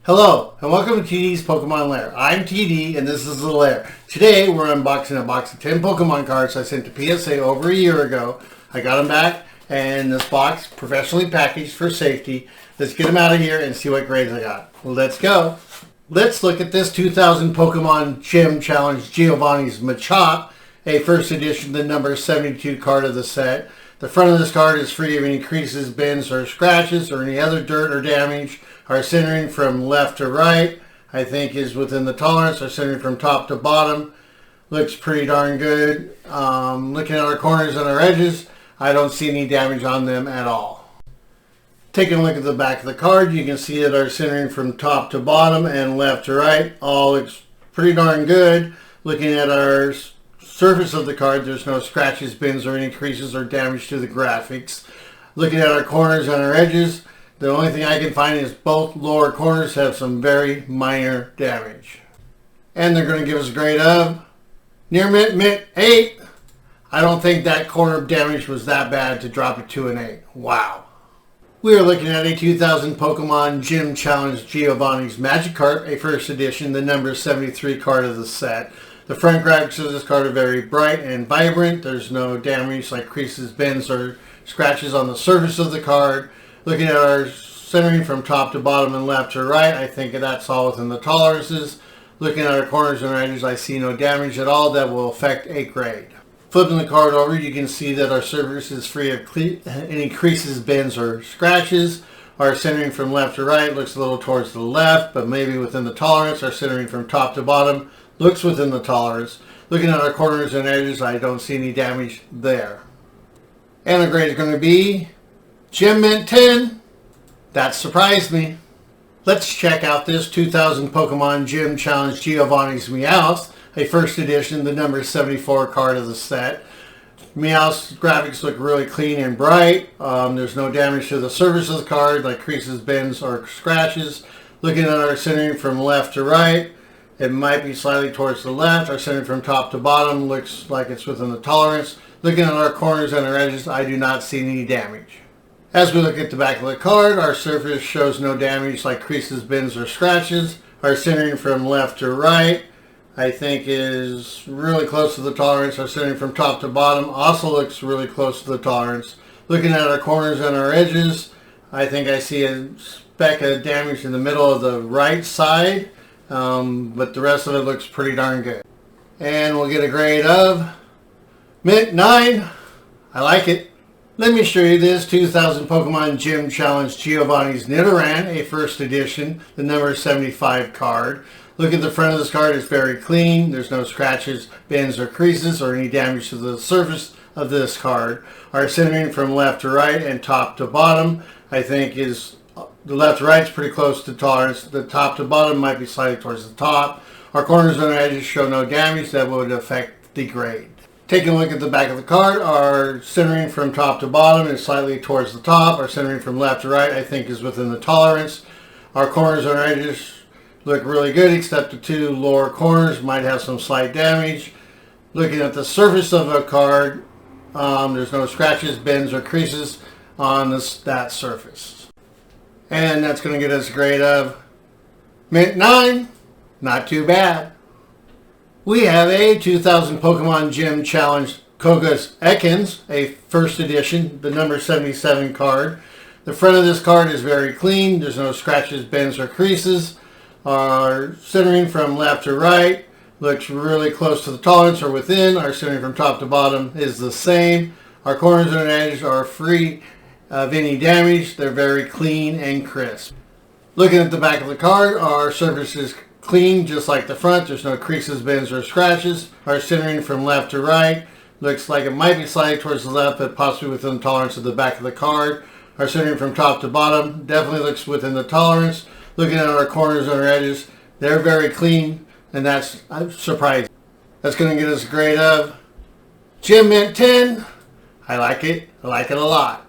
Hello, and welcome to TD's Pokemon Lair. I'm TD, and this is the Lair. Today, we're unboxing a box of 10 Pokemon cards I sent to PSA over a year ago. I got them back, and this box, professionally packaged for safety. Let's get them out of here and see what grades I got. Let's go. Let's look at this 2000 Pokemon Gym Challenge Giovanni's Machop, a first edition, the number 72 card of the set. The front of this card is free of any creases, bends, or scratches, or any other dirt or damage. Our centering from left to right, I think, is within the tolerance. Our centering from top to bottom looks pretty darn good. Looking at our corners and our edges, I don't see any damage on them at all. Taking a look at the back of the card, you can see that our centering from top to bottom and left to right all looks pretty darn good. Looking at our surface of the card, there's no scratches, bends, or any creases or damage to the graphics. Looking at our corners and our edges, the only thing I can find is both lower corners have some very minor damage. And they're going to give us a grade of near mint 8. I don't think that corner damage was that bad to drop it to an 8. Wow. We are looking at a 2000 Pokemon Gym Challenge Giovanni's Magikarp, a first edition, the number 73 card of the set. The front graphics of this card are very bright and vibrant. There's no damage like creases, bends, or scratches on the surface of the card. Looking at our centering from top to bottom and left to right, I think that's all within the tolerances. Looking at our corners and edges, I see no damage at all that will affect a grade. Flipping the card over, you can see that our surface is free of any creases, bends, or scratches. Our centering from left to right looks a little towards the left, but maybe within the tolerance. Our centering from top to bottom looks within the tolerance. Looking at our corners and edges, I don't see any damage there. And the grade is going to be Gym Mint 10. That surprised me. Let's check out this 2000 Pokemon Gym Challenge Giovanni's Meowth, a first edition, the number 74 card of the set. Meowth's graphics look really clean and bright. There's no damage to the surface of the card, like creases, bends, or scratches. Looking at our centering from left to right, it might be slightly towards the left. Our centering from top to bottom looks like it's within the tolerance. Looking at our corners and our edges, I do not see any damage. As we look at the back of the card, our surface shows no damage like creases, bends, or scratches. Our centering from left to right, I think, is really close to the tolerance. Our centering from top to bottom also looks really close to the tolerance. Looking at our corners and our edges, I think I see a speck of damage in the middle of the right side, but the rest of it looks pretty darn good. And we'll get a grade of mint 9. I like it. Let me show you this 2000 Pokemon Gym Challenge Giovanni's Nidoran, a first edition, the number 75 card. Look at the front of this card, it's very clean. There's no scratches, bends, or creases, or any damage to the surface of this card. Our centering from left to right and top to bottom, I think, is the left to right is pretty close to tolerance. The top to bottom might be slightly towards the top. Our corners and edges show no damage that would affect the grade. Taking a look at the back of the card, our centering from top to bottom is slightly towards the top. Our centering from left to right, I think, is within the tolerance. Our corners and edges look really good, except the two lower corners might have some slight damage. Looking at the surface of a card, there's no scratches, bends, or creases on that surface. And that's going to get us a grade of mint 9. Not too bad. We have a 2000 Pokemon Gym Challenge Koga's Ekans, a first edition, the number 77 card. The front of this card is very clean. There's no scratches, bends, or creases. Our centering from left to right looks really close to the tolerance or within. Our centering from top to bottom is the same. Our corners and edges are free of any damage. They're very clean and crisp. Looking at the back of the card, our surface is clean, just like the front. There's no creases, bends, or scratches. Our centering from left to right looks like it might be slightly towards the left, but possibly within the tolerance of the back of the card. Our centering from top to bottom definitely looks within the tolerance. Looking at our corners and our edges, they're very clean, and that's surprising. That's going to get us a grade of Gym Mint 10. I like it. I like it a lot.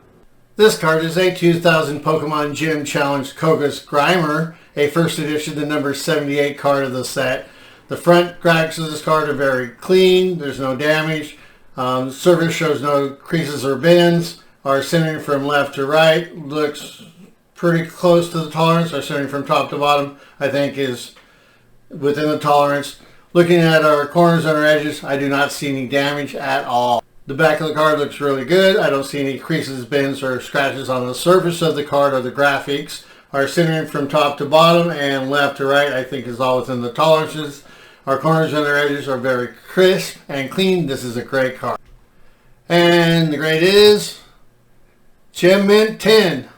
This card is a 2000 Pokemon Gym Challenge Koga's Grimer, a first edition, the number 78 card of the set. The front graphics of this card are very clean. There's no damage. The surface shows no creases or bends. Our centering from left to right looks pretty close to the tolerance. Our centering from top to bottom, I think, is within the tolerance. Looking at our corners and our edges, I do not see any damage at all. The back of the card looks really good. I don't see any creases, bends, or scratches on the surface of the card or the graphics. Our centering from top to bottom and left to right, I think, is all within the tolerances. Our corners and our edges are very crisp and clean. This is a great card. And the grade is Gem Mint 10.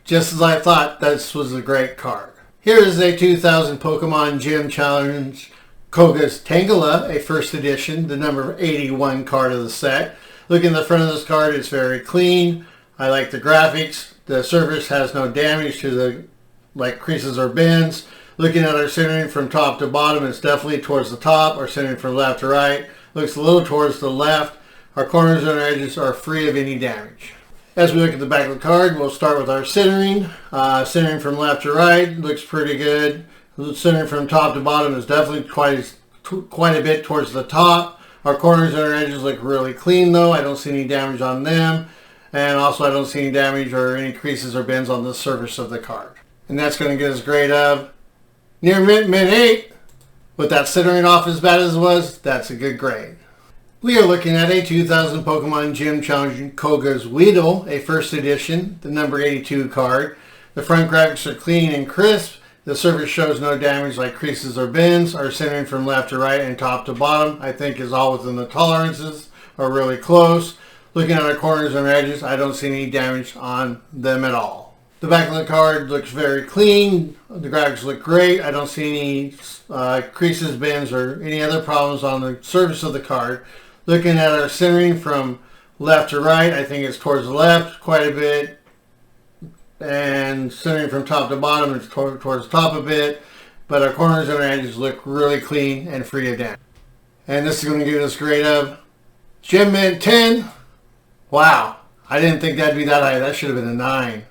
Just as I thought, this was a great card. Here is a 2000 Pokemon Gym Challenge Koga's Tangela, a first edition, the number 81 card of the set. Looking at the front of this card, it's very clean. I like the graphics. The surface has no damage to the creases or bends. Looking at our centering from top to bottom, it's definitely towards the top. Our centering from left to right looks a little towards the left. Our corners and our edges are free of any damage. As we look at the back of the card, we'll start with our centering. Centering from left to right looks pretty good. Centering from top to bottom is definitely quite a bit towards the top. Our corners and our edges look really clean though. I don't see any damage on them. And also I don't see any damage or any creases or bends on the surface of the card. And that's going to get us a grade of near mint 8. With that centering off as bad as it was, that's a good grade. We are looking at a 2000 Pokemon Gym Challenge Koga's Weedle, a first edition, the number 82 card. The front graphics are clean and crisp. The surface shows no damage like creases or bends. Our centering from left to right and top to bottom, I think, is all within the tolerances, or really close. Looking at our corners and edges, I don't see any damage on them at all. The back of the card looks very clean. The graphics look great. I don't see any creases, bends, or any other problems on the surface of the card. Looking at our centering from left to right, I think it's towards the left quite a bit. And centering from top to bottom, it's towards the top a bit. But our corners and our edges look really clean and free of damage. And this is going to give us a grade of Gem Mint 10. Wow, I didn't think that'd be that high. That should have been a 9.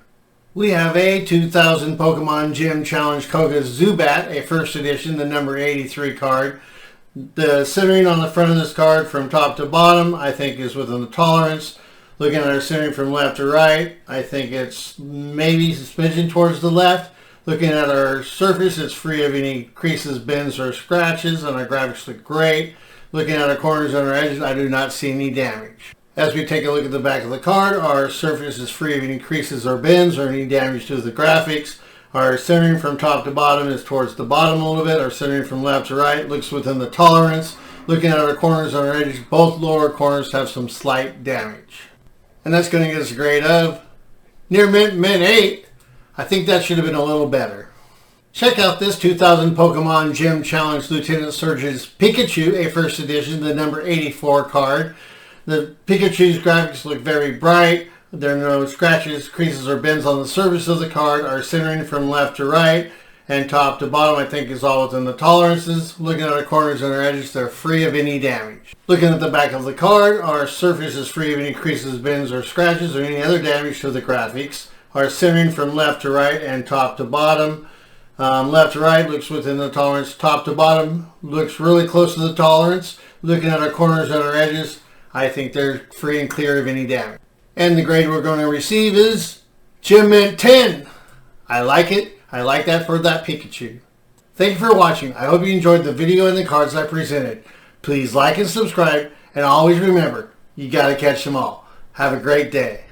We have a 2000 Pokemon Gym Challenge Koga's Zubat, a first edition, the number 83 card. The centering on the front of this card from top to bottom, I think, is within the tolerance. Looking at our centering from left to right, I think it's maybe a smidgen towards the left. Looking at our surface, it's free of any creases, bends, or scratches, and our graphics look great. Looking at our corners and our edges, I do not see any damage. As we take a look at the back of the card, our surface is free of any creases or bends or any damage to the graphics. Our centering from top to bottom is towards the bottom a little bit. Our centering from left to right looks within the tolerance. Looking at our corners and our edges, both lower corners have some slight damage. And that's going to get us a grade of near mint 8. I think that should have been a little better. Check out this 2000 Pokemon Gym Challenge Lieutenant Surge's Pikachu, a first edition, the number 84 card. The Pikachu's graphics look very bright. There are no scratches, creases, or bends on the surface of the card. Our centering from left to right and top to bottom, I think, is all within the tolerances. Looking at our corners and our edges, they're free of any damage. Looking at the back of the card, our surface is free of any creases, bends, or scratches, or any other damage to the graphics. Our centering from left to right and top to bottom. Left to right looks within the tolerance. Top to bottom looks really close to the tolerance. Looking at our corners and our edges, I think they're free and clear of any damage. And the grade we're going to receive is Gem Mint 10. I like it. I like that for that Pikachu. Thank you for watching. I hope you enjoyed the video and the cards I presented. Please like and subscribe, and always remember, you gotta catch them all. Have a great day.